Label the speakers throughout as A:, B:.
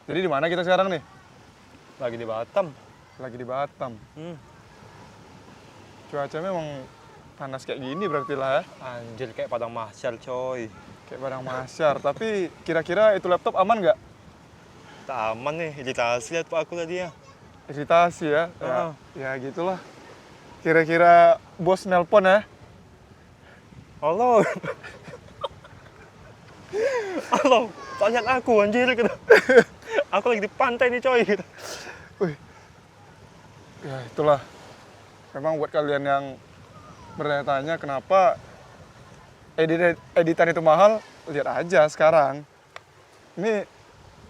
A: Jadi di mana kita sekarang nih?
B: Lagi di Batam.
A: Lagi di Batam. Cuacanya memang panas kayak gini berarti lah ya.
B: Anjir, kayak padang mahsyar coy.
A: Kayak padang mahsyar. Tapi kira-kira itu laptop aman nggak?
B: Tak aman nih, iritasi lihat pak aku tadi ya.
A: Iritasi ya? Ya gitulah. Kira-kira bos nelpon ya?
B: Halo. Halo, tanya aku anjir gitu. Aku lagi di pantai nih coy gitu.
A: Wih. Ya itulah. Memang buat kalian yang bertanya-tanya kenapa editan itu mahal, lihat aja sekarang. Ini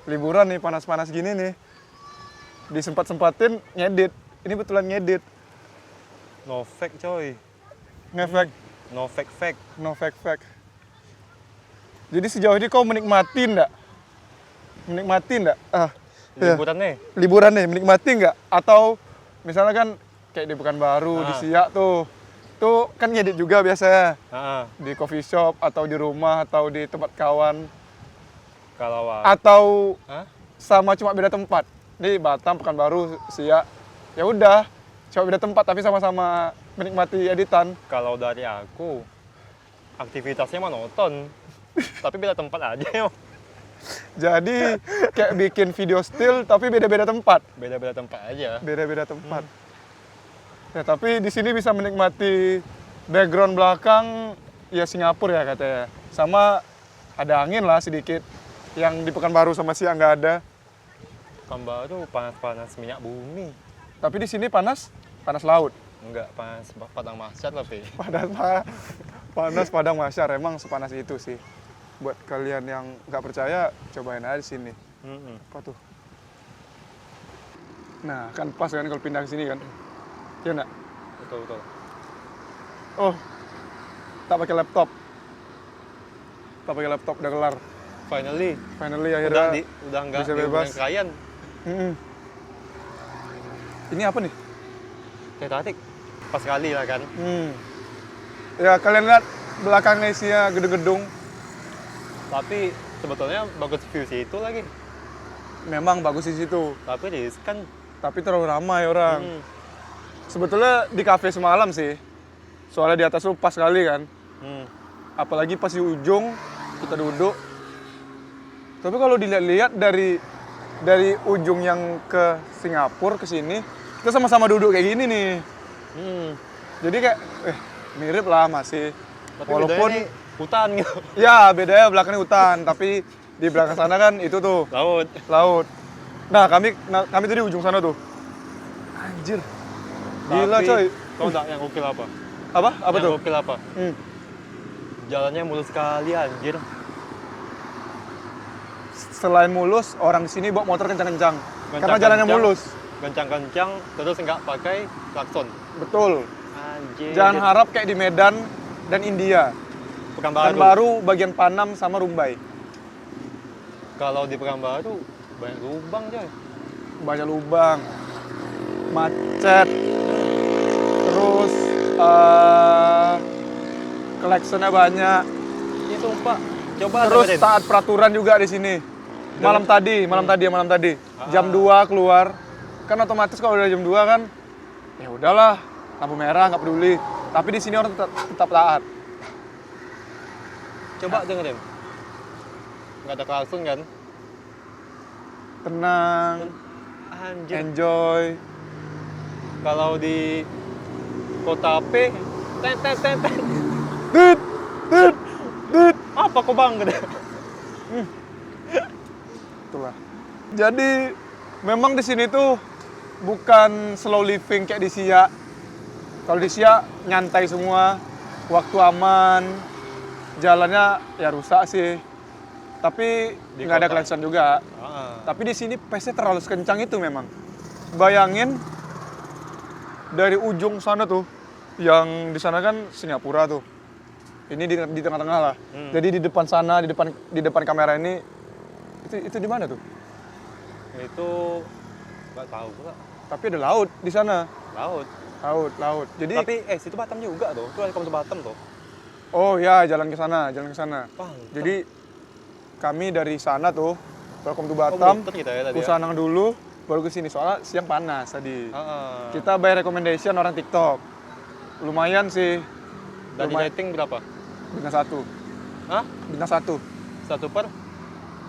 A: liburan nih, panas-panas gini nih. Disempat-sempatin ngedit. Ini betulan ngedit.
B: No fake coy.
A: Ngefek.
B: No fake.
A: No fake. Jadi sejauh ini kau menikmati enggak? Menikmati enggak?
B: Liburan nih.
A: Liburan nih, menikmati enggak? Atau misalnya kan kayak di Pekanbaru, di Siak tuh. Tuh kan ngedit juga biasanya. Di coffee shop, atau di rumah, atau di tempat kawan.
B: Kalau
A: Atau sama cuma beda tempat. Di Batam, Pekanbaru, Siak. Ya udah, cuma beda tempat tapi sama-sama menikmati editan.
B: kalau dari aku, aktivitasnya monoton. Tapi beda tempat aja ya.
A: Jadi kayak bikin video still tapi beda-beda tempat.
B: Beda-beda tempat aja.
A: Beda-beda tempat. Ya tapi di sini bisa menikmati background belakang ya Singapura ya katanya. Sama ada angin lah sedikit. Yang di Pekanbaru sama Siak nggak ada.
B: Pekanbaru panas-panas minyak bumi.
A: Tapi di sini panas laut.
B: Enggak, panas padang mahsyar tapi.
A: Panas padang mahsyar emang sepanas itu sih. Buat kalian yang nggak percaya, cobain aja di sini. Apa tuh? Nah, kan pas kan kalau pindah ke sini kan. Iya nggak?
B: Betul.
A: Oh, tak pakai laptop. Udah kelar.
B: Finally
A: Akhirnya
B: udah enggak
A: bisa bebas.
B: Klien.
A: Ini apa nih?
B: Kayak tarik. Pas kali lah kan.
A: Ya kalian lihat belakangnya isinya gedung-gedung.
B: Tapi sebetulnya bagus view situ lagi.
A: Memang bagus di situ.
B: Tapi riskan.
A: Tapi terlalu ramai orang. Sebetulnya di kafe semalam sih. Soalnya di atas tuh pas kali kan. Apalagi pas di ujung kita duduk. Tapi kalau dilihat-lihat dari ujung yang ke Singapura ke sini, kita sama-sama duduk kayak gini nih. Jadi kayak mirip lah masih.
B: Tapi
A: walaupun
B: bedanya nih hutan gitu.
A: ya bedanya belakangnya hutan, tapi di belakang sana kan itu tuh laut. Nah kami tadi ujung sana tuh. Anjir. Gila
B: tapi,
A: coy.
B: Tau nggak yang gokil apa?
A: Apa
B: yang
A: tuh?
B: Gokil apa? Jalannya mulus sekali anjir.
A: Selain mulus, orang di sini bawa motor kencang-kencang. Karena jalannya mulus.
B: Kencang-kencang, terus nggak pakai klakson.
A: Betul.
B: Anjir.
A: Jangan harap kayak di Medan dan India. Pekanbaru bagian Panam sama Rumbai.
B: Kalau di Pekanbaru banyak lubang coy.
A: Banyak lubang. Macet. Terus klaksonnya banyak.
B: Ini sumpah. Coba
A: Terus
B: dengerin.
A: taat peraturan juga di sini. Malam tadi. Jam 2 keluar. Kan otomatis kalau udah jam 2 kan ya udahlah, lampu merah nggak peduli. Tapi di sini orang tetap taat.
B: Coba dengerin. Nggak ada klakson kan?
A: Tenang,
B: Anjir.
A: enjoy.
B: Kalau di kota P, tet.
A: Dit.
B: Apa kok bang?
A: Itulah. Jadi memang di sini tuh bukan slow living kayak di Siak. Kalau di Siak nyantai semua, waktu aman, jalannya ya rusak sih. Tapi nggak ada klakson juga. Tapi di sini pace-nya terlalu kencang itu memang. Bayangin dari ujung sana tuh, yang di sana kan Singapura tuh. Ini di tengah-tengah lah. Jadi di depan sana, di depan kamera ini, itu di mana tuh?
B: Itu nggak tahu pula.
A: Tapi ada laut di sana.
B: Laut.
A: Jadi
B: tapi situ Batam juga tuh. Itu ada kampus Batam tuh.
A: oh ya, jalan ke sana.
B: Wah,
A: Jadi kami dari sana tuh Welcome to Batam.
B: muter kita ya tadi ya.
A: Kusanang dulu, baru ke sini. Soalnya siang panas tadi.
B: Heeh.
A: Kita by recommendation orang TikTok. Lumayan sih.
B: Dan di
A: lumayan.
B: rating berapa?
A: Bintang 1.
B: Hah?
A: Bintang 1
B: 1 per?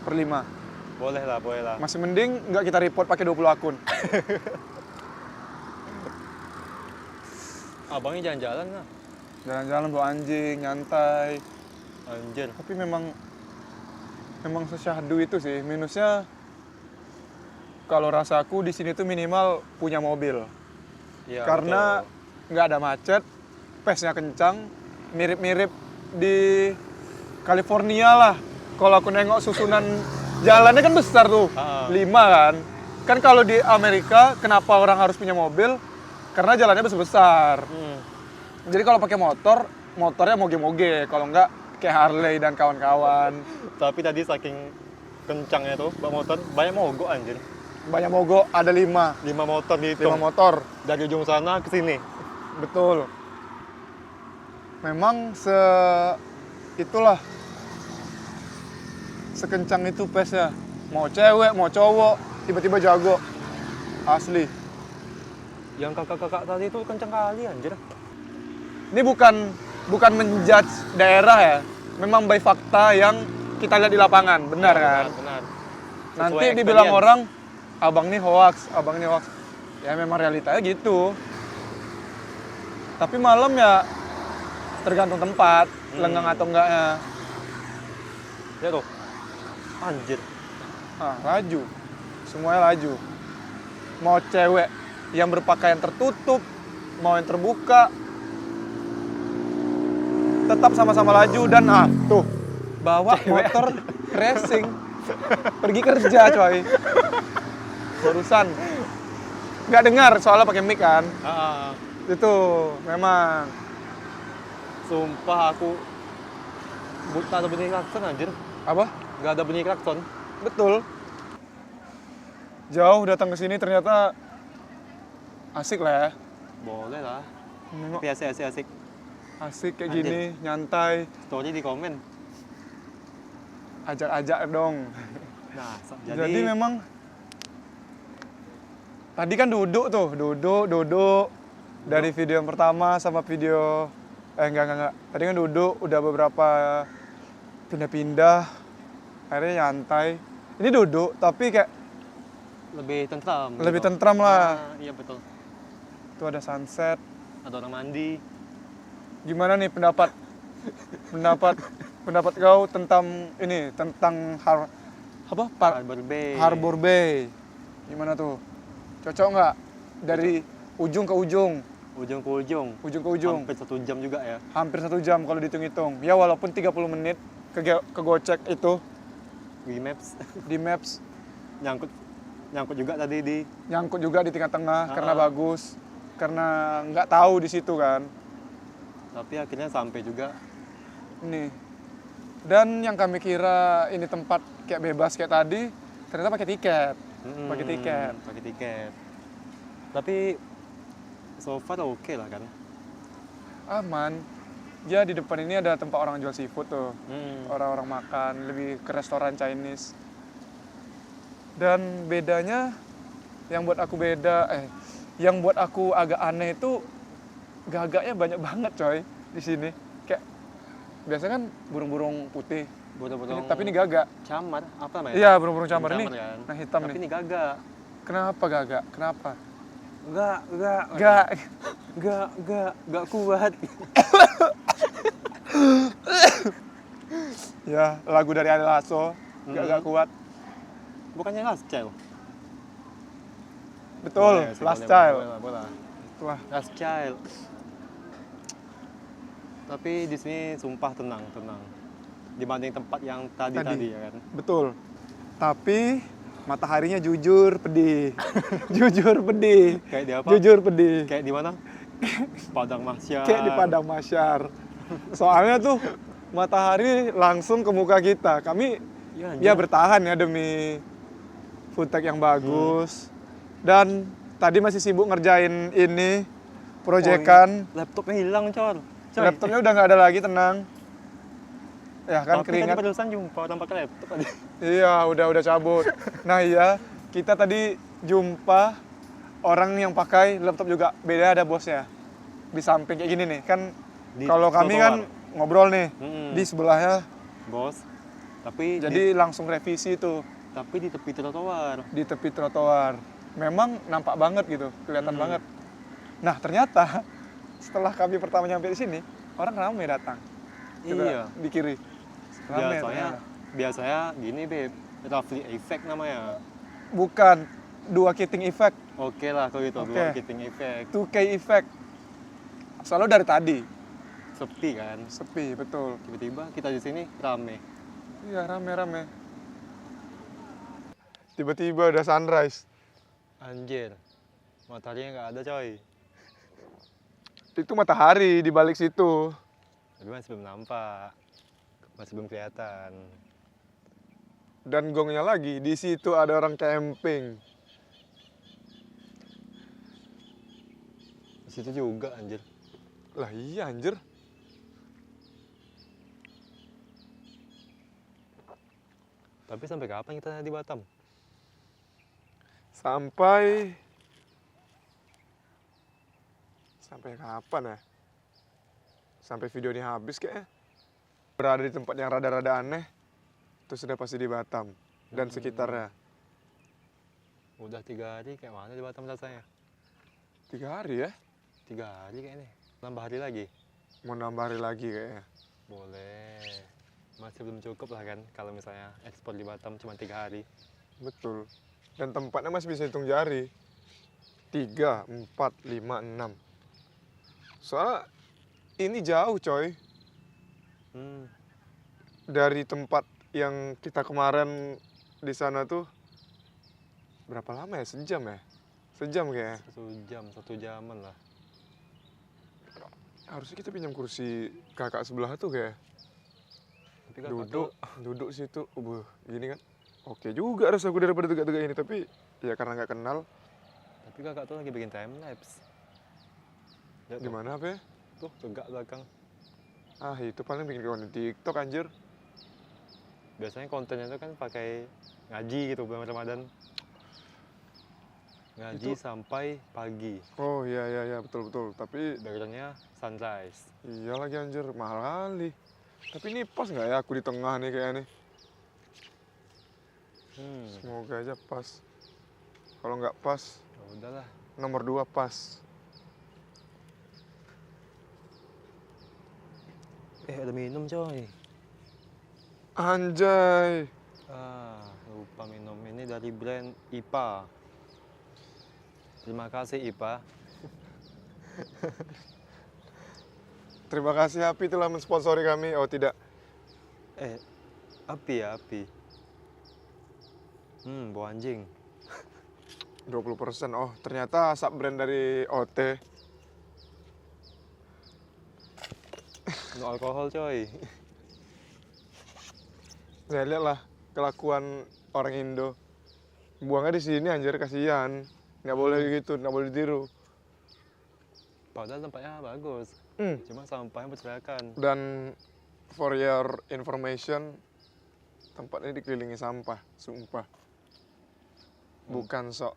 A: per 5.
B: Boleh lah, boleh lah.
A: Masih mending nggak kita report pakai 20 akun.
B: Abangnya jalan-jalan lah.
A: Jalan-jalan bawa anjing, nyantai.
B: Anjir.
A: Tapi memang sesyahdu itu sih. Minusnya kalau rasaku di sini tuh minimal punya mobil.
B: Iya,
A: Karena nggak ada macet, pace-nya kencang, mirip-mirip di California lah. Kalau aku nengok susunan jalannya kan besar tuh,
B: Ah.
A: 5 kan. Kan kalau di Amerika, kenapa orang harus punya mobil? Karena jalannya besar-besar.
B: betul.
A: Jadi kalau pakai motor, motornya moge-moge. Kalau nggak kayak Harley dan kawan-kawan.
B: Tapi tadi saking kencangnya tuh, bak motor banyak mogok anjir.
A: Banyak mogok, ada 5.
B: 5 motor
A: 5
B: dihitung.
A: motor.
B: Dari ujung sana ke sini.
A: Betul. Memang itulah sekencang itu pace-nya. Mau cewek, mau cowok, tiba-tiba jago. Asli.
B: Yang kakak-kakak tadi tuh kencang kali anjir.
A: Ini bukan menjudge daerah ya. Memang by fakta yang kita lihat di lapangan, benar kan?
B: Benar.
A: Nanti
B: Sesuai
A: dibilang
B: experience.
A: orang, abang nih hoax, abang nih hoax. Ya memang realitanya gitu. Tapi malam ya tergantung tempat, lenggang atau enggaknya.
B: Ya tuh. Anjir.
A: Ah, laju. Semuanya laju. Mau cewek yang berpakaian tertutup, mau yang terbuka, tetap sama-sama laju dan tuh bawa motor racing pergi kerja coy. Barusan nggak dengar soalnya pakai mic kan. Itu memang
B: Sumpah aku tak ada bunyi klakson anjir.
A: apa?
B: Gak ada bunyi klakson.
A: Betul. Jauh datang ke sini ternyata asik lah ya.
B: Boleh lah.
A: Nengok
B: Tapi asik.
A: asik kayak
B: Anjir.
A: gini, nyantai.
B: Story di komen.
A: Ajak-ajak dong.
B: Nah,
A: Jadi memang tadi kan duduk dari video yang pertama sama video enggak. Tadi kan duduk udah beberapa pindah-pindah. Akhirnya nyantai. Ini duduk tapi kayak
B: lebih tentram.
A: lebih
B: gitu.
A: tentram lah.
B: Iya betul.
A: Tuh ada sunset.
B: Ada orang mandi.
A: Gimana nih pendapat kau tentang ini, tentang
B: Harbor Bay.
A: Harbor Bay. Gimana tuh? Cocok nggak dari ujung ke ujung?
B: Ujung ke ujung.
A: Ujung ke ujung.
B: Hampir 1 jam juga ya.
A: Hampir 1 jam kalau dihitung-hitung. Ya walaupun 30 menit ke Gocek itu
B: Wii Maps
A: di Maps
B: nyangkut juga tadi di
A: nyangkut juga di tengah-tengah karena bagus. Karena nggak tahu di situ kan.
B: tapi akhirnya sampai juga.
A: Ini. Dan yang kami kira ini tempat kayak bebas kayak tadi, ternyata pakai tiket. Pakai tiket.
B: Pakai tiket. Tapi so far oke lah kan.
A: Aman. Ya di depan ini ada tempat orang jual seafood tuh. Orang-orang makan, lebih ke restoran Chinese. Dan bedanya yang buat aku agak aneh itu gagaknya banyak banget coy di sini. Kayak biasa kan burung-burung putih.
B: Burung-burung
A: Tapi ini gagak.
B: camar, apa namanya?
A: Iya, burung-burung camar ini.
B: Kan?
A: Nah, hitam
B: Tapi
A: nih.
B: ini gagak.
A: Kenapa gagak? Kenapa?
B: Enggak kuat.
A: Ya, lagu dari Ari Lasso. Gak kuat.
B: Bukannya Last Child?
A: Betul,
B: Boleh sih,
A: Last
B: boleh,
A: Child.
B: boleh.
A: Wah,
B: Last Child. Tapi di sini sumpah tenang. Dibanding tempat yang tadi ya kan.
A: betul. Tapi mataharinya jujur pedih. Jujur pedih.
B: Kayak di apa?
A: Jujur pedih.
B: Kayak di mana? Padang Mahsyar.
A: Kayak di Padang Mahsyar. Soalnya tuh matahari langsung ke muka kita. Kami ya bertahan ya demi footage yang bagus. Dan tadi masih sibuk ngerjain ini proyekan.
B: Laptopnya hilang, Cor.
A: Laptopnya udah nggak ada lagi, tenang. Ya kan
B: Tapi tadi
A: keringat.
B: barusan jumpa orang pakai laptop tadi.
A: Iya, udah cabut. Nah iya, kita tadi jumpa orang yang pakai laptop juga. Beda ada bosnya. Di samping kayak gini nih, kan
B: Di
A: kalau kami kan
B: trotoar.
A: ngobrol nih.
B: Mm-mm.
A: Di sebelahnya,
B: Bos. Tapi
A: jadi langsung revisi tuh
B: di tepi trotoar.
A: di tepi trotoar. Memang nampak banget gitu, kelihatan
B: Hmm.
A: banget. Nah ternyata setelah kami pertama nyampe di sini, orang ramai datang. Kita
B: Iya.
A: di kiri. Ramai
B: Biasanya gini, Beb. Roughly effect namanya.
A: bukan 2 Keating effect,
B: Oke lah kalau gitu,
A: Oke.
B: dua keating effect.
A: 2K effect. Soalnya dari tadi
B: Sepi kan.
A: sepi, betul.
B: Tiba-tiba kita di sini rame.
A: Iya, rame. Tiba-tiba udah sunrise.
B: Anjir. Mataharinya nggak ada, coy.
A: Itu matahari di balik situ.
B: Tapi masih belum nampak. Masih belum kelihatan.
A: Dan gongnya lagi, di situ ada orang camping.
B: Di situ juga, anjir.
A: Lah iya anjir.
B: Tapi sampai kapan kita di Batam?
A: Sampai kapan ya? Sampai video ini habis kayaknya. Berada di tempat yang rada-rada aneh. Itu sudah pasti di Batam dan sekitarnya.
B: Udah 3 hari, kayak mana di Batam rasanya?
A: 3 hari ya?
B: 3 hari kayaknya. Nambah hari lagi?
A: Mau nambah hari lagi kayaknya.
B: Boleh. Masih belum cukup lah kan kalau misalnya ekspor di Batam cuma 3 hari.
A: Betul. Dan tempatnya masih bisa hitung jari. 3, 4, 5, 6. Soalnya ini jauh coy. Dari tempat yang kita kemarin di sana tuh berapa lama ya? Sejam ya? Sejam kayaknya.
B: 1 jam, 1 jaman lah.
A: Harusnya kita pinjam kursi kakak sebelah tuh kayak.
B: Tapi kakak tuh,
A: Duduk situ. Gini kan. Oke juga rasa aku daripada tegak-tegak ini. Tapi ya karena nggak kenal.
B: tapi kakak tuh lagi bikin time lapse. Lihat tuh,
A: Gimana apa ya?
B: tuh tegak belakang.
A: Ah itu paling bikin konten TikTok anjir.
B: Biasanya kontennya tuh kan pakai ngaji gitu bulan Ramadan. Ngaji
A: Itu-
B: sampai pagi.
A: Oh iya betul. Tapi
B: Backgroundnya sunrise.
A: iya lagi anjir mahal kali. Tapi ini pas nggak ya aku di tengah nih kayak nih. Semoga aja pas. Kalau nggak pas,
B: Ya udahlah.
A: nomor 2 pas.
B: Ada minum coy.
A: Anjay.
B: Lupa minum. Ini dari brand IPA. Terima kasih IPA.
A: Terima kasih Happy telah mensponsori kami. Oh tidak.
B: Api ya, api. Bau anjing.
A: 20%. Oh ternyata sub brand dari OT.
B: No alkohol coy.
A: Ya lihatlah kelakuan orang Indo. Buangnya di sini anjir kasihan. Nggak boleh gitu, nggak boleh ditiru.
B: Padahal tempatnya bagus. Cuma sampahnya berserakan.
A: Dan for your information, tempat ini dikelilingi sampah, sumpah. Bukan sok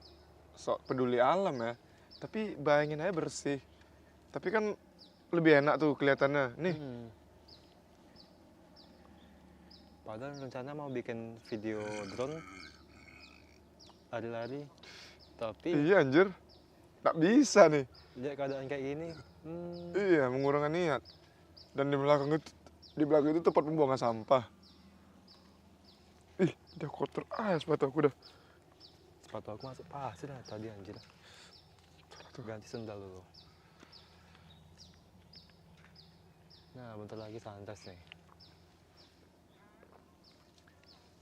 A: peduli alam ya, tapi bayangin aja bersih. Tapi kan lebih enak tuh kelihatannya. Nih,
B: Padahal rencana mau bikin video drone lari-lari, tapi
A: iya anjir, tak bisa nih.
B: lihat keadaan kayak gini,
A: Iya, mengurangkan niat. Dan di belakang itu tempat pembuangan sampah. Ih, dia kotor sepatu aku dah.
B: sepatu aku masuk pasir lah tadi anjir. Ganti sendal dulu. Nah, bentar lagi sunrise nih.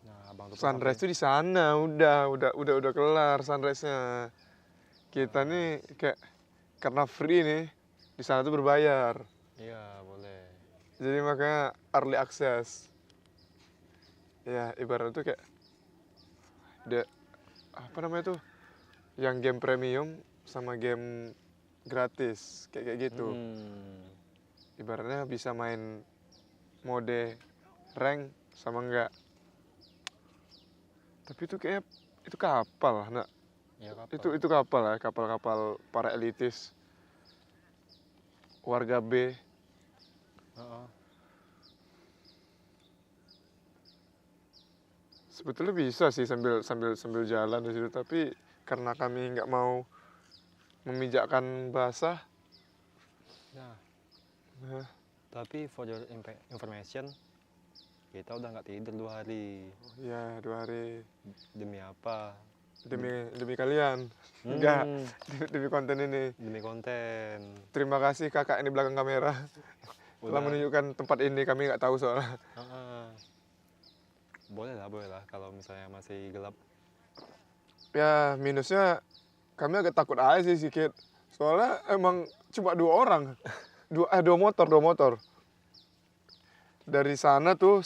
B: Nah, abang tuh
A: Sunrise tuh di sana, udah kelar sunrise-nya. Kita nih kayak karena free nih, di sana tuh berbayar.
B: Iya, boleh.
A: Jadi makanya early access. Ya, ibarat tuh kayak apa namanya tuh? Yang game premium sama game gratis, kayak gitu. Ibaratnya bisa main mode rank sama enggak. Tapi itu kayak itu kapal, nak.
B: Ya kapal.
A: Itu kapal ya, kapal-kapal para elitis. Warga B.
B: Heeh.
A: Sebetulnya bisa sih sambil jalan di situ, tapi karena kami nggak mau memijakkan basah.
B: Nah, tapi for your information, kita udah nggak tidur 2 hari.
A: Ya 2 hari
B: Demi apa?
A: demi kalian. Enggak, demi konten ini.
B: Demi konten.
A: Terima kasih kakak ini belakang kamera telah menunjukkan tempat ini, kami nggak tahu soalnya.
B: Boleh lah kalau misalnya masih gelap.
A: Ya minusnya kami agak takut aja sih sedikit. Soalnya emang cuma 2 orang. Dua motor. Dari sana tuh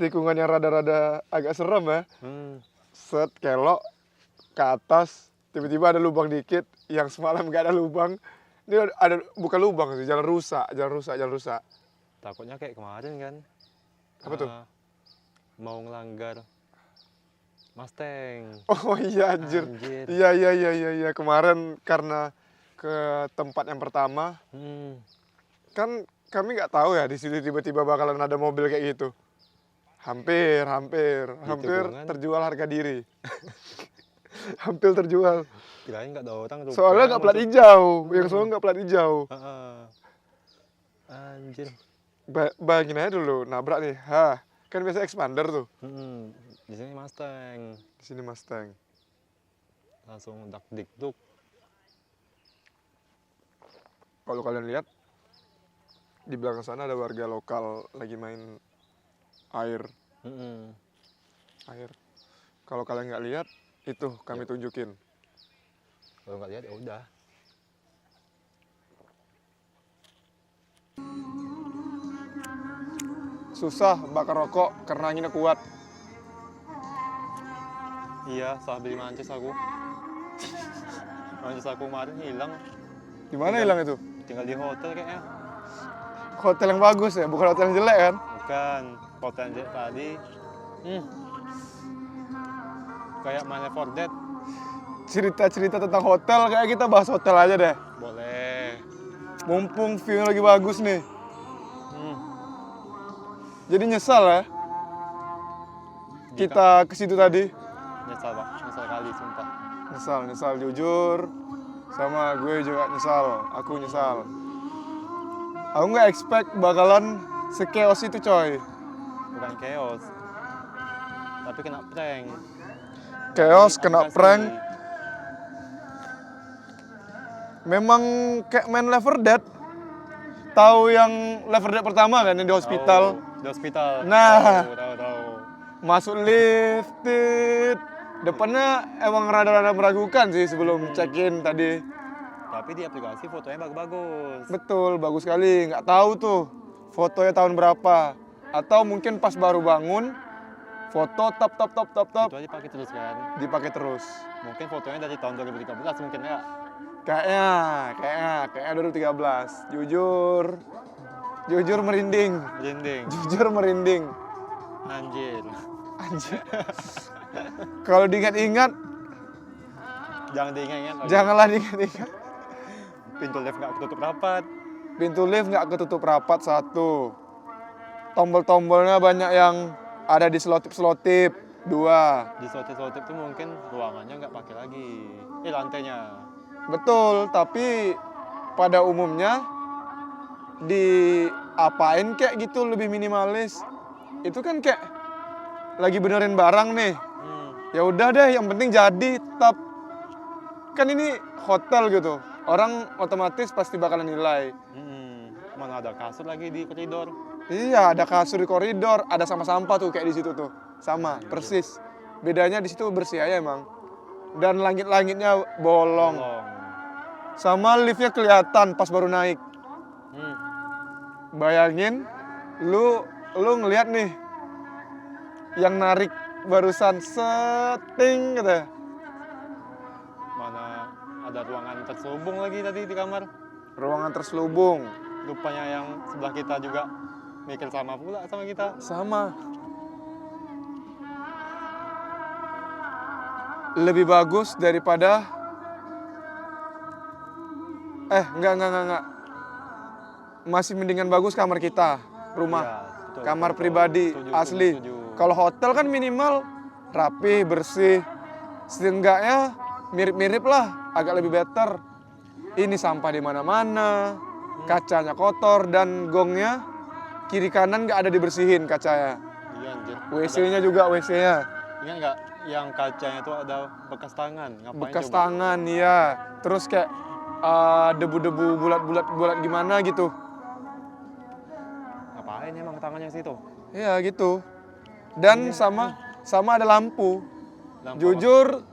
A: tikungan yang rada-rada agak serem ya. Set kelok ke atas, tiba-tiba ada lubang dikit yang semalam nggak ada lubang. Ini ada bukan lubang sih, jalan rusak.
B: Takutnya kayak kemarin kan.
A: Apa tuh?
B: Mau ngelanggar Mustang.
A: Oh iya anjir. Iya kemarin karena ke tempat yang pertama. Kan kami nggak tahu ya di situ tiba-tiba bakalan ada mobil kayak gitu. Hampir terjual harga diri. Hampir terjual.
B: Kirain nggak ada orang.
A: Soalnya nggak plat hijau, yang soalnya nggak plat hijau.
B: Anjir.
A: Bayangin aja dulu nabrak nih, kan biasa expander tuh.
B: Di sini Mustang.
A: Di sini Mustang.
B: Langsung dak dikduk.
A: Kalau kalian lihat di belakang sana ada warga lokal lagi main air. Air. Kalau kalian nggak lihat, itu kami tunjukin.
B: Kalau nggak lihat ya udah.
A: Susah bakar rokok karena anginnya kuat.
B: Iya, salah beli mancis aku. Mancis aku kemarin hilang.
A: Di mana hilang itu?
B: Tinggal di hotel kayaknya.
A: Hotel yang bagus ya, bukan hotel yang jelek kan?
B: Bukan, hotel yang jelek tadi. Kayak Man Left 4 Dead.
A: Cerita-cerita tentang hotel, kayak kita bahas hotel aja deh.
B: Boleh.
A: Mumpung view lagi bagus nih. Jadi nyesal ya kita ke situ tadi.
B: Nyesal Pak, nyesal kali sumpah.
A: Nyesal jujur. Sama gue juga nyesal, aku nyesal. Aku nggak expect bakalan se-chaos itu coy.
B: Bukan chaos, tapi kena prank.
A: Chaos, kena
B: Agak
A: prank.
B: sih.
A: Memang kayak main Left 4 Dead. Tahu yang Left 4 Dead pertama kan, yang di hospital.
B: Di hospital.
A: Nah.
B: Tahu.
A: Masuk lift, depannya emang rada-rada meragukan sih sebelum check-in tadi.
B: Tapi di aplikasi fotonya bagus-bagus.
A: Betul, bagus sekali. Nggak tahu tuh fotonya tahun berapa. Atau mungkin pas baru bangun, foto top.
B: Itu aja dipakai terus kan.
A: Dipakai terus.
B: Mungkin fotonya dari tahun 2013 mungkin ya.
A: Kayaknya 2013. Jujur merinding. Jujur merinding.
B: Anjir.
A: Kalau diingat-ingat,
B: Jangan diingat-ingat lagi.
A: janganlah diingat-ingat.
B: Pintu lift nggak ketutup rapat.
A: Pintu lift nggak ketutup rapat, satu. Tombol-tombolnya banyak yang ada di selotip-selotip, 2.
B: Di selotip-selotip itu mungkin ruangannya nggak pakai lagi. Lantainya.
A: Betul, tapi pada umumnya diapain kayak gitu lebih minimalis. Itu kan kayak lagi benerin barang nih. Ya udah deh, yang penting jadi tetap. Kan ini hotel gitu. Orang otomatis pasti bakalan nilai.
B: Mana ada kasur lagi di koridor.
A: Iya, ada kasur di koridor, ada sama sampah tuh kayak di situ tuh. Sama, persis. Bedanya di situ bersih aja emang. Dan langit-langitnya bolong. Sama liftnya kelihatan pas baru naik. Bayangin, lu ngeliat nih yang narik barusan setting gitu.
B: Mana ada ruangan terselubung lagi tadi di kamar.
A: Ruangan terselubung.
B: Rupanya yang sebelah kita juga Mikir sama pula sama kita.
A: Sama. Lebih bagus daripada enggak. Masih mendingan bagus kamar kita, rumah.
B: Iya, betul,
A: Kamar
B: betul.
A: pribadi
B: Setuju,
A: asli.
B: setuju.
A: Kalau hotel kan minimal rapi, bersih. Setidaknya mirip-mirip lah, agak lebih better. Ini sampah di mana-mana, kacanya kotor dan gongnya kiri kanan nggak ada dibersihin kacanya.
B: Iya anjir.
A: WC-nya juga WC-nya.
B: Ingat nggak yang kacanya tuh ada bekas tangan? Ngapain
A: Bekas
B: coba?
A: tangan ya. Terus kayak debu-debu bulat gimana gitu.
B: Ngapain emang tangannya situ?
A: Iya gitu. Dan sama ada lampu.
B: Lampu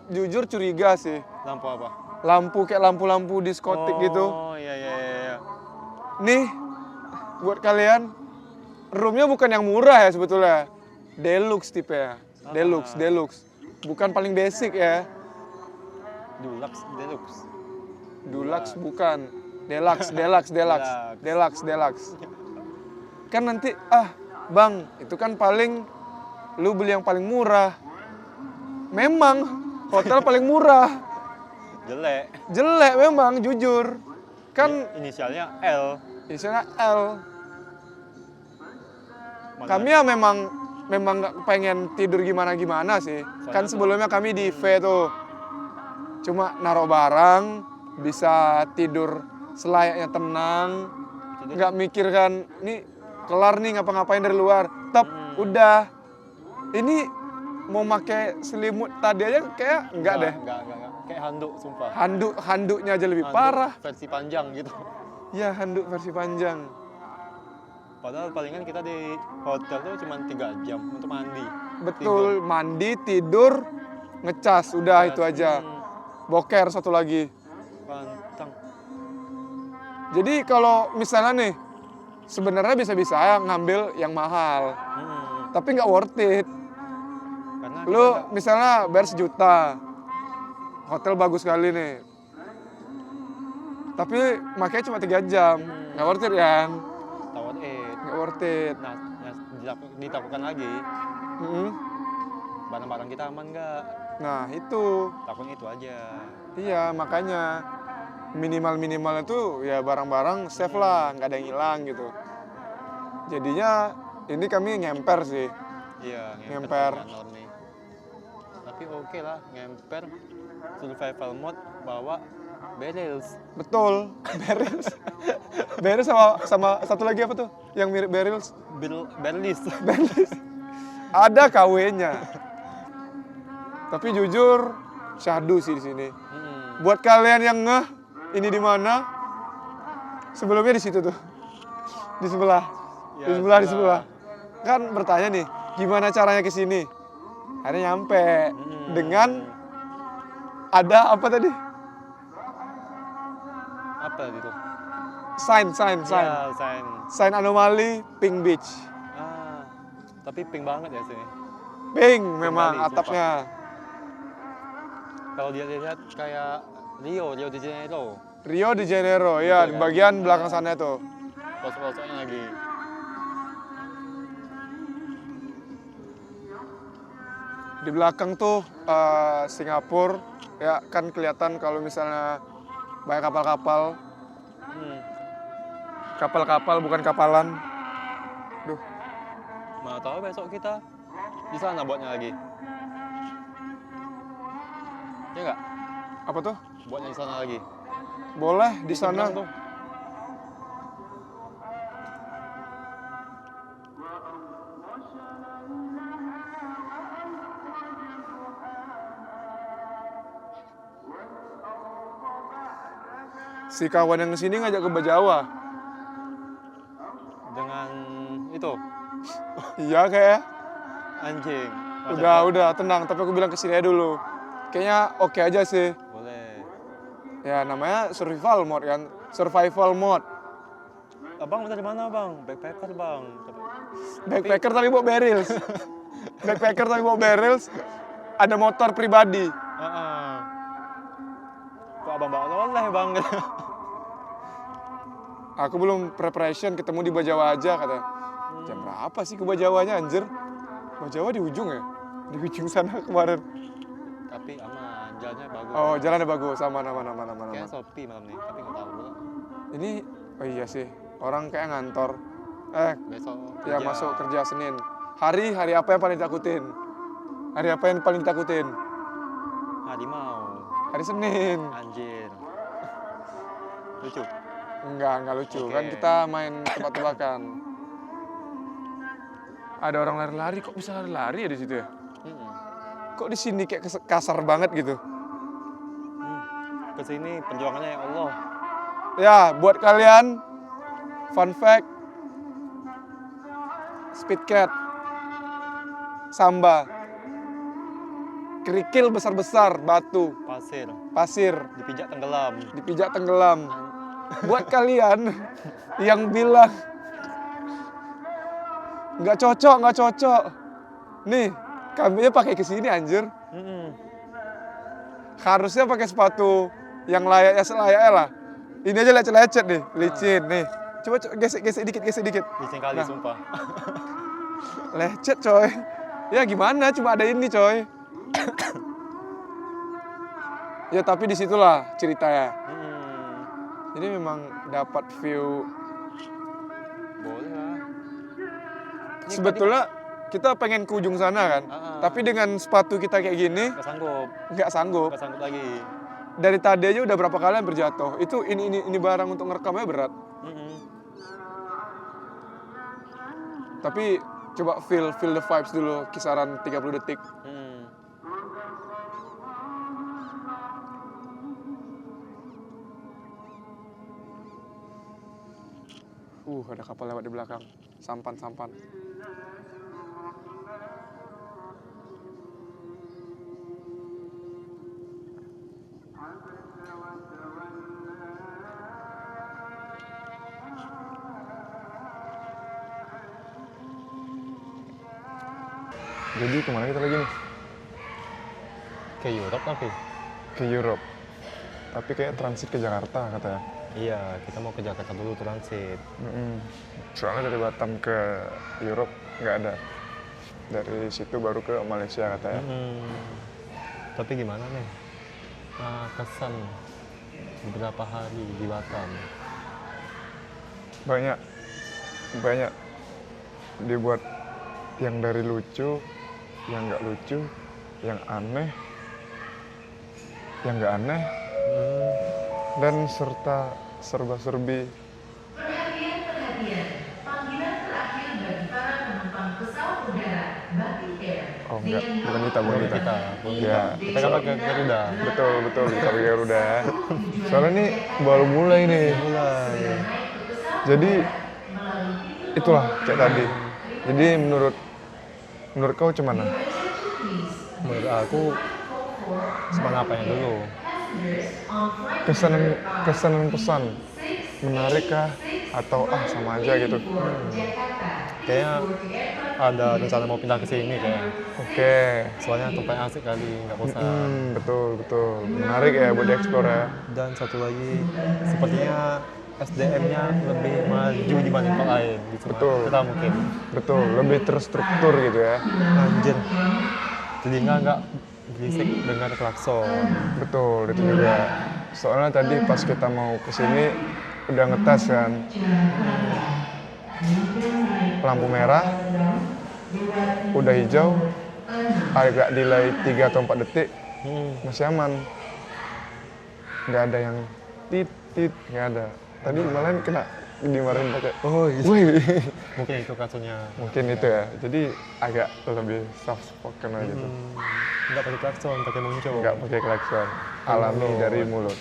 A: Jujur curiga sih.
B: apa? Lampu apa?
A: Lampu kayak lampu-lampu diskotik gitu.
B: Oh iya.
A: Nih buat kalian, roomnya bukan yang murah ya sebetulnya. Deluxe tipe ya. Deluxe. Bukan paling basic ya.
B: Deluxe.
A: Deluxe bukan. Deluxe. Kan nanti bang, itu kan paling lu beli yang paling murah. Memang hotel paling murah. Jelek memang jujur. Kan
B: Inisialnya L.
A: isinya L.
B: Makanya-
A: Kami ya memang nggak pengen tidur gimana sih. Kan sebelumnya kami di V tuh cuma naruh barang, bisa tidur selayaknya tenang, nggak mikir kan nih kelar nih ngapa-ngapain dari luar. Udah. Ini mau pakai selimut tadi aja kayak enggak deh.
B: Enggak. Kayak handuk sumpah.
A: Handuknya aja lebih
B: Handuk
A: parah.
B: versi panjang gitu.
A: Ya handuk versi panjang.
B: Padahal palingan kita di hotel tuh cuma 3 jam untuk mandi.
A: Betul, mandi, tidur, ngecas, udah itu aja. Boker satu lagi.
B: Pantang.
A: Jadi kalau misalnya nih, sebenarnya bisa-bisa ya ngambil yang mahal, tapi nggak worth it.
B: Karena
A: Lu misalnya bayar 1 juta, hotel bagus sekali nih, tapi makanya cuma 3 jam, nggak worth it kan?
B: tawar
A: Nggak worth it.
B: Nah, ditakutkan lagi,
A: Mm-mm.
B: barang-barang kita aman nggak?
A: Nah itu,
B: Takutnya itu aja.
A: iya makanya minimal itu ya barang-barang safe lah, nggak ada yang hilang gitu. Jadinya ini kami ngemper sih.
B: Iya,
A: Ngemper.
B: malam nih. Tapi oke lah, ngemper survival mode bawa barrels.
A: Betul, barrels. Barrels sama satu lagi apa tuh? Yang mirip barrels?
B: Barrels.
A: Barrels. Ada KW-nya. Tapi jujur, syahdu sih di sini. Buat kalian yang ngeh, ini di mana? Sebelumnya di situ tuh. Di sebelah.
B: Ya,
A: Di sebelah. Kan bertanya nih, gimana caranya ke sini? Akhirnya nyampe dengan ada apa tadi?
B: Apa itu?
A: Sign.
B: Ya, sign.
A: Sign anomali Pink Beach.
B: Tapi pink banget ya sini.
A: Pink memang
B: Bali,
A: atapnya.
B: Kalau dia lihat kayak Rio de Janeiro.
A: Rio de Janeiro, ya
B: Betul,
A: di
B: kan?
A: bagian belakang sana tuh.
B: Pos-posnya lagi.
A: Di belakang tuh Singapura, ya kan kelihatan kalau misalnya banyak kapal-kapal. Kapal-kapal bukan kapalan. Duh,
B: Mana tahu besok kita di sana buatnya lagi. Ya nggak?
A: apa tuh?
B: Buatnya di sana lagi.
A: Boleh di sana.
B: Seberang tuh.
A: Si kawan yang kesini ngajak ke Bajawa.
B: Dengan itu
A: Iya kayak.
B: anjing.
A: Udah tenang. Tapi aku bilang kesini aja dulu. Kayaknya oke aja sih.
B: Boleh.
A: Ya namanya survival mode kan. Survival mode.
B: Abang dari mana bang? Backpacker bang.
A: Backpacker tapi bawa barrels. Backpacker tapi bawa barrels. Ada motor pribadi.
B: Kok abang bawa oleh bang?
A: Aku belum preparation, ketemu di Bajawa aja katanya. Jam berapa sih ke Bajawanya anjir? Bajawa di ujung ya? Di ujung sana kemarin.
B: Tapi aman, jalannya bagus.
A: Oh, jalannya bagus, aman.
B: Kayak sepi malam nih, tapi nggak tahu pula.
A: Ini, oh iya sih, orang kayak ngantor.
B: Besok
A: Ya
B: kerja.
A: masuk kerja Senin. Hari apa yang paling ditakutin? Hari apa yang paling ditakutin?
B: Harimau,
A: Hari Senin.
B: anjir. Lucu.
A: Enggak lucu.
B: Oke.
A: Kan kita main tebak-tebakan. Ada orang lari-lari, kok bisa lari-lari ya di situ ya?
B: Mm-mm.
A: Kok di sini kayak kasar banget gitu?
B: Kesini perjuangannya ya Allah.
A: Ya, buat kalian, fun fact, speed cat, samba, kerikil besar-besar, batu, pasir,
B: Dipijak tenggelam.
A: dipijak tenggelam. Buat kalian yang bilang nggak cocok, nih kambingnya pakai kesini anjir.
B: Mm-mm.
A: Harusnya pakai sepatu yang selayaknya lah. Ini aja lecet-lecet nih, licin nih. Coba gesek dikit.
B: Licin kali
A: Nah.
B: sumpah.
A: Lecet coy. Ya gimana, cuma ada ini coy. Ya tapi disitulah ceritanya.
B: Mm-mm.
A: Jadi memang dapat view.
B: Boleh lah. Ini
A: Sebetulnya kita pengen ke ujung sana kan. Tapi dengan sepatu kita kayak gini,
B: Gak sanggup.
A: nggak sanggup.
B: Gak sanggup lagi.
A: Dari tadi aja udah berapa kali hampir jatuh. Itu ini barang untuk ngerekamnya berat.
B: Mm-mm.
A: Tapi coba feel the vibes dulu, kisaran 30 detik.
B: Mm.
A: Ada kapal lewat di belakang. Sampan. Jadi kemana kita lagi nih?
B: Ke Europe tapi.
A: Ke Europe. Tapi kayak transit ke Jakarta katanya.
B: Iya, kita mau ke Jakarta dulu transit.
A: Soalnya dari Batam ke Europe nggak ada. Dari situ baru ke Malaysia katanya.
B: Tapi gimana nih? Kesan beberapa hari di Batam.
A: Banyak dibuat yang dari lucu, yang nggak lucu, yang aneh, yang nggak aneh, dan serta serba-serbi.
C: Perhatian. Panggilan terakhir bagi para penumpang pesawat udara Batik Air.
A: Oh enggak, bukan kita.
B: Iya. Kita kan pakai Garuda.
A: Betul, kita pakai Garuda. Soalnya ini baru mulai nih. Jadi itulah kayak tadi. Jadi menurut kau gimana?
B: Menurut aku semangat apanya dulu.
A: Kesan pesan menarik kah atau sama aja gitu?
B: Kayaknya ada rencana mau pindah ke sini kayaknya.
A: Oke.
B: Soalnya tempatnya asik kali, nggak bosan.
A: Betul. Menarik ya buat dieksplor ya.
B: Dan satu lagi, sepertinya SDM-nya lebih maju dibanding tempat lain di
A: Betul.
B: Kita mungkin.
A: Betul, lebih terstruktur gitu ya.
B: Anjir. Telinga nggak berisik dengar klakson.
A: Betul, itu juga. Soalnya tadi pas kita mau kesini udah ngetes kan. Lampu merah, udah hijau, agak delay 3 atau 4 detik, masih aman. Nggak ada yang tit, nggak ada. Tadi malah kena dimarahin pakai, wih.
B: Mungkin itu kasusnya.
A: Mungkin itu ya, jadi agak lebih soft spoken aja gitu.
B: Nggak pakai klakson, pakai muncul.
A: Nggak pakai klakson, alami dari mulut.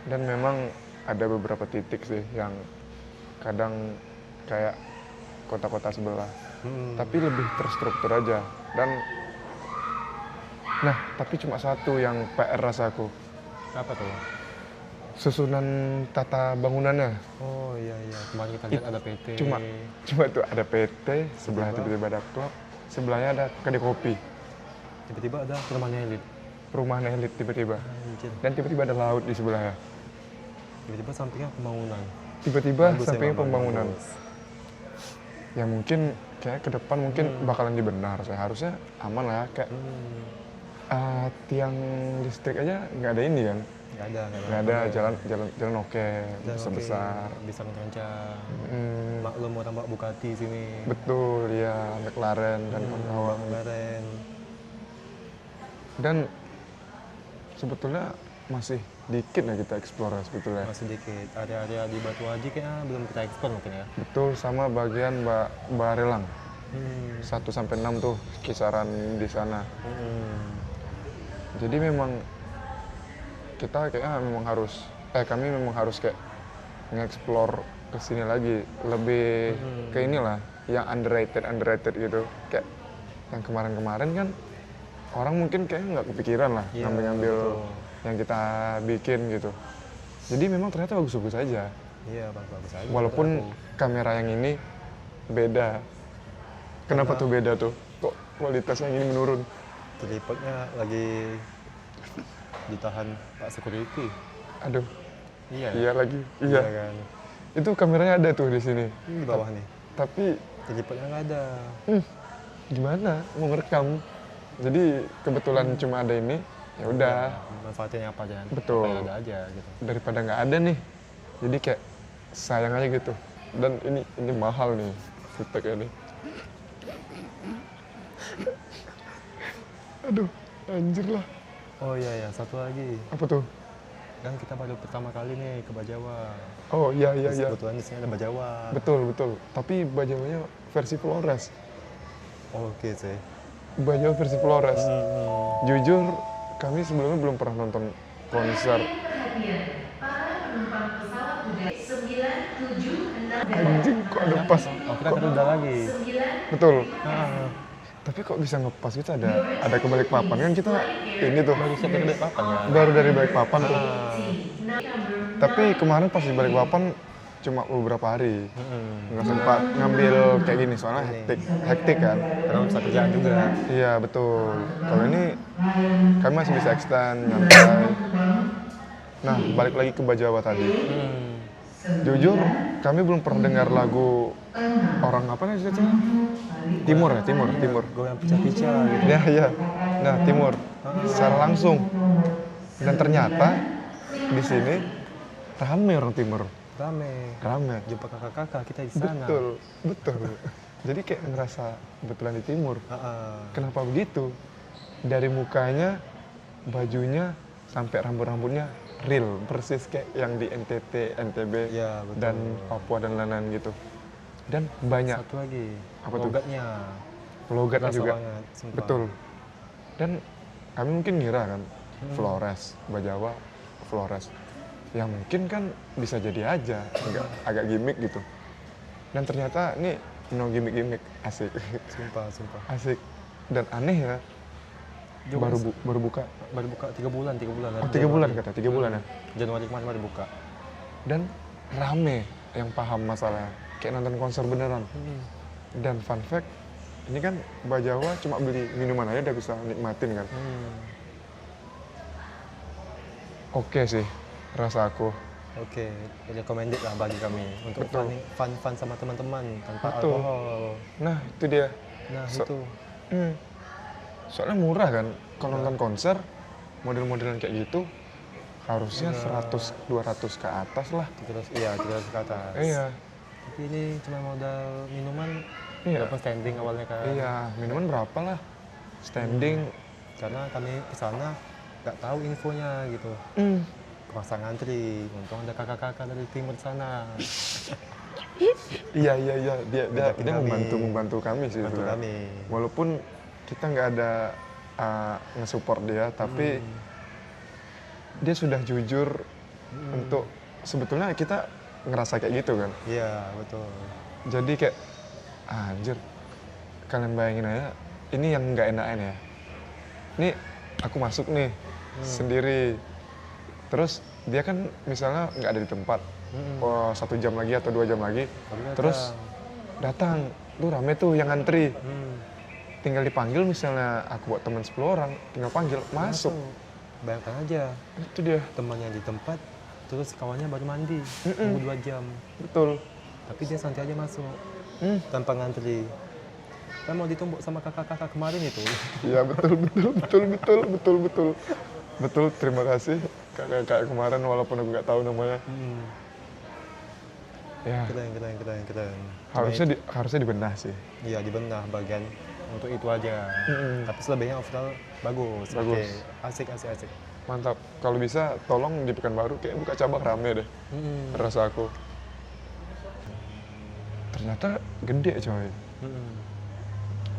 A: Dan memang ada beberapa titik sih yang kadang kayak kota-kota sebelah, tapi lebih terstruktur aja. Dan tapi cuma satu yang PR rasaku,
B: Apa tuh?
A: susunan tata bangunannya.
B: Oh iya, kemarin kita lihat ada PT.
A: Cuma tuh ada PT, sebelah tiba-tiba ada klub, sebelahnya ada kedai kopi.
B: Tiba-tiba ada
A: Perumahan elit tiba-tiba.
B: Anjir.
A: Dan tiba-tiba ada laut di sebelahnya.
B: Tiba-tiba sampingnya pembangunan.
A: Tiba-tiba
B: Bagus
A: sampingnya
B: emang,
A: pembangunan.
B: bagus.
A: Ya mungkin kayak ke depan mungkin bakalan dibenar. Saya harusnya aman lah ya. Kayak tiang listrik aja nggak ada ini kan. Nggak ada jalan oke, besar.
B: Bisa kencang.
A: Hmm,
B: Maklum orang bawa Bugatti sini.
A: betul ya, McLaren dan kawan-kawan.
B: Kemarin.
A: Dan sebetulnya masih dikit ya kita explore sebetulnya.
B: Masih dikit. Area-area di Batu Haji kayaknya belum kita ekspor mungkin ya.
A: Betul, sama bagian Barelang. 1 sampai 6 tuh kisaran di sana. Jadi memang kita kayaknya memang harus kami memang harus kayak nge-explore ke sini lagi, lebih ke inilah yang underrated gitu. Kayak yang kemarin-kemarin kan orang mungkin kayaknya nggak kepikiran lah
B: Iya,
A: ngambil
B: betul.
A: yang kita bikin gitu. Jadi memang ternyata bagus-bagus aja.
B: Iya, bagus aja.
A: Walaupun
B: menurut aku.
A: kamera yang ini beda. Kenapa tuh beda tuh? Kok kualitasnya ini menurun?
B: Tripodnya lagi ditahan Pak Security.
A: Aduh,
B: Iya.
A: iya lagi. Iya.
B: Kan.
A: Itu kameranya ada tuh di sini.
B: Ini di bawah nih.
A: Tapi
B: Tripodnya nggak ada.
A: gimana mau ngerekam? Jadi kebetulan cuma ada ini, ya udah
B: Manfaatnya apa aja?
A: Betul.
B: Apa yang ada aja gitu.
A: daripada nggak ada nih. Jadi kayak sayang aja gitu. Dan ini mahal nih footage ini. Aduh, anjir lah.
B: Oh iya, satu lagi.
A: Apa tuh?
B: Kan kita baru pertama kali nih ke Bajawa.
A: Oh iya.
B: Terus kebetulan di sini ada Bajawa.
A: Betul. Tapi Bajawanya versi Flores.
B: Oke sih.
A: Bajawa versi Flores. Jujur, kami sebelumnya belum pernah nonton konser.
C: Perhatian, para penumpang pesawat udara 976
A: Anjing, kok ada pas?
B: Oh, kita udah lagi.
C: 9
A: Betul.
B: Ah,
A: Tapi kok bisa ngepas gitu ada ke Balikpapan kan kita ini tuh
B: siapa yang papan ya?
A: baru dari Balikpapan tuh.
C: number
A: Tapi kemarin pas di Balikpapan cuma beberapa hari. Nggak sempat ngambil kayak gini soalnya hektik kan.
B: Karena bisa kerjaan juga.
A: Iya betul. Kalau ini kami masih bisa extend nyantai. Nah balik lagi ke Bajawa tadi. Jujur kami belum pernah dengar lagu orang apa nih sih? Timur.
B: Gue yang pecah-pecah gitu.
A: Ya. Nah Timur secara langsung. Dan ternyata di sini rame orang Timur. Rame.
B: Jumpa kakak-kakak kita di sana.
A: Betul. Jadi kayak ngerasa kebetulan di Timur.
B: Ah,
A: Kenapa begitu? Dari mukanya, bajunya, sampai rambut-rambutnya real, persis kayak yang di NTT, NTB,
B: Iya, betul.
A: dan Papua dan lain-lain gitu. Dan banyak
B: Satu lagi.
A: Apa tuh?
B: Logatnya.
A: logatnya
B: Kerasa
A: juga.
B: banget, sumpah.
A: Betul. Dan kami mungkin ngira kan, Flores, Bajawa, Flores. Ya mungkin kan bisa jadi aja, agak gimmick gitu. Dan ternyata ini no gimmick-gimmick, asik.
B: Sumpah.
A: Asik. Dan aneh ya,
B: Juga
A: baru buka.
B: baru buka 3 bulan.
A: Oh 3 bulan kata, 3 bulan ya.
B: Januari kemarin baru buka.
A: Dan rame yang paham masalahnya, kayak nonton konser beneran. Dan fun fact, ini kan Bajawa cuma beli minuman aja udah bisa nikmatin kan. Oke sih, rasa aku.
B: Oke, recommended lah bagi kami untuk
A: Betul.
B: fun sama teman-teman tanpa
A: Betul.
B: alkohol.
A: Nah itu dia.
B: Nah
A: So-
B: itu.
A: Soalnya murah kan, kalau nonton konser, model-modelan kayak gitu, harusnya 100-200 ke atas lah.
B: Terus iya 300 ke atas.
A: Iya,
B: Tapi ini cuma modal minuman.
A: Iya.
B: Walaupun standing awalnya kan.
A: iya, minuman berapa lah, standing.
B: Karena kami kesana nggak tahu infonya gitu. Kepaksa ngantri. Untung ada kakak-kakak dari timur sana.
A: Iya, dia
B: Ngajakin kami.
A: membantu kami sih
B: Bantu
A: sebenarnya.
B: kami.
A: Walaupun kita nggak ada nge-support dia, tapi dia sudah jujur untuk sebetulnya kita ngerasa kayak gitu kan.
B: Iya betul.
A: Jadi kayak anjir, kalian bayangin aja, ini yang nggak enakan ya. Ini aku masuk nih sendiri, terus dia kan misalnya nggak ada di tempat, 1 jam lagi atau 2 jam lagi,
B: Baru
A: terus datang, tuh rame tuh yang ngantri. Tinggal dipanggil misalnya aku buat teman 10 orang, tinggal panggil, masuk.
B: Bayangkan aja
A: Itu dia,
B: temannya di tempat, terus kawannya baru mandi, tunggu 2 jam.
A: betul.
B: Tapi dia santai aja masuk. tanpa ngantri. Kan mau ditumbuk sama kakak-kakak kemarin itu.
A: Iya betul. Terima kasih kakak kemarin walaupun aku nggak tahu namanya. Ya
B: Keren.
A: harusnya dibenah sih.
B: Iya, dibenah bagian untuk itu aja. Tapi selebihnya overall bagus.
A: Bagus.
B: Oke. Asik.
A: Mantap. Kalau bisa tolong di Pekanbaru kayak buka cabang rame deh. Rasa aku. Ternyata gede coy.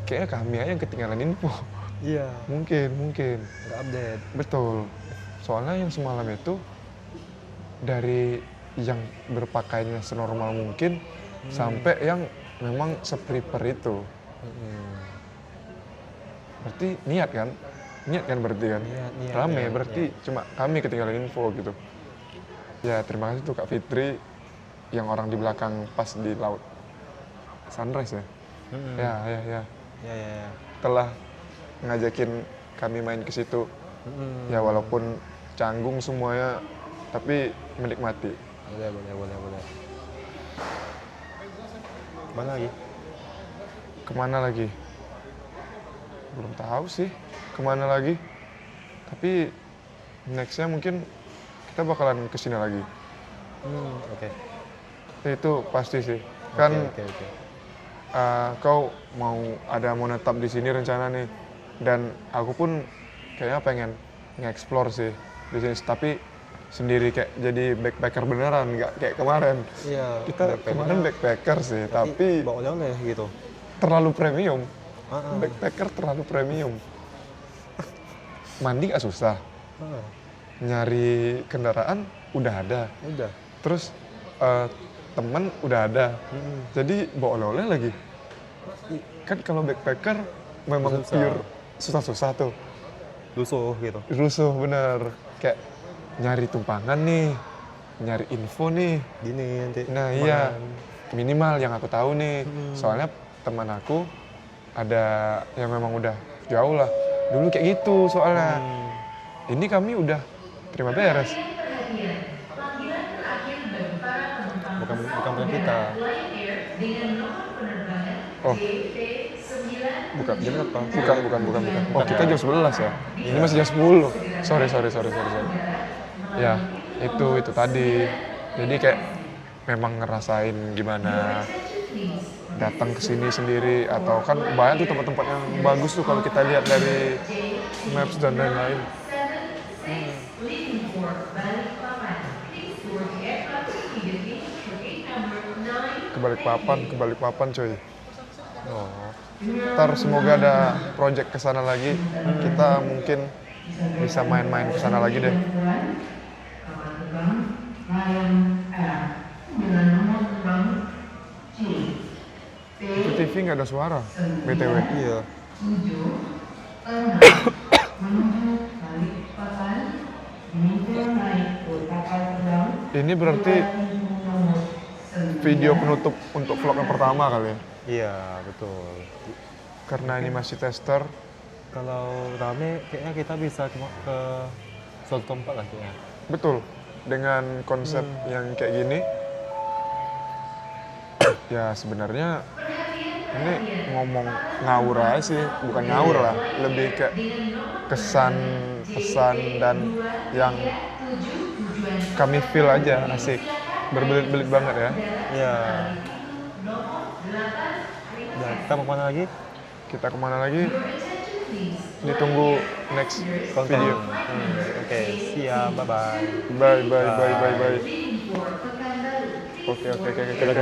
A: Kayaknya kami aja yang ketinggalan info.
B: Iya.
A: Mungkin.
B: Nggak update.
A: Betul. Soalnya yang semalam itu dari yang berpakaiannya senormal mungkin sampai yang memang se-prepare itu. Berarti niat kan berarti kan?
B: Niat,
A: Rame
B: ya,
A: berarti cuma kami ketinggalan info gitu. Ya terima kasih tuh Kak Fitri yang orang di belakang pas di laut sunrise ya. Ya.
B: Ya.
A: Telah ngajakin kami main ke situ. Ya walaupun canggung semuanya, tapi menikmati.
B: Boleh. Mana lagi?
A: Kemana lagi? Belum tahu sih kemana lagi. Tapi nextnya mungkin kita bakalan kesini lagi.
B: Oke.
A: Itu pasti sih. Kan
B: Oke.
A: kau mau netap di sini rencana nih. Dan aku pun kayaknya pengen nge-explore sih di sini. Tapi sendiri kayak jadi backpacker beneran, nggak kayak kemarin.
B: Iya.
A: Kita kemarin backpacker sih, tapi
B: bawa oleh gitu.
A: terlalu premium. Backpacker terlalu premium. Mandi nggak susah. Nyari kendaraan udah ada.
B: Udah.
A: Terus temen udah ada. Jadi bawa oleh-oleh lagi. Kan kalau backpacker memang
B: Susah.
A: pure susah-susah tuh.
B: Lusuh gitu.
A: Rusuh bener. Kayak nyari tumpangan nih, nyari info nih.
B: Gini nanti.
A: Nah iya, minimal yang aku tahu nih. Soalnya teman aku ada yang memang udah jauh lah. Dulu kayak gitu soalnya. Ini kami udah terima beres.
C: Panggilan terakhir bagi para penumpang
B: Bukan
C: pesawat
B: bukan kita.
C: udara Lion Air dengan nomor penerbangan
A: Oh.
C: JT9.
B: Bukan jam berapa?
A: Bukan. Oh kita jam 11 ya? Ini masih jam 10. Sorry. Ya, itu tadi. Jadi kayak memang ngerasain gimana datang ke sini sendiri atau kan banyak tuh tempat-tempat yang bagus tuh kalau kita lihat dari maps dan lain-lain.
C: Leaving for Balikpapan. Please board the aircraft immediately for gate number 9.
A: Ke Balikpapan coy.
B: Oh.
A: Ntar semoga ada project ke sana lagi. Kita mungkin bisa main-main ke sana lagi deh.
C: Kapal terbang Lion Air dengan nomor terbang
A: Itu TV nggak ada suara, BTW.
B: Iya.
C: 7 menuju Balikpapan. Diminta naik ke kapal terbang
A: Ini berarti video penutup untuk vlog yang pertama kali ya.
B: Iya, betul.
A: Karena ini masih tester.
B: Kalau rame kayaknya kita bisa ke suatu tempat lah kayaknya.
A: Betul. Dengan konsep yang kayak gini. Ya sebenarnya ini ngomong ngawur aja sih, bukan ngawur lah, lebih ke kesan, pesan dan yang kami feel aja asik, berbelit-belit banget ya.
B: Iya. Dan kita mau kemana lagi?
A: Kita kemana lagi? Ditunggu next video.
B: Oke, siap, bye-bye.
A: Bye. Oke.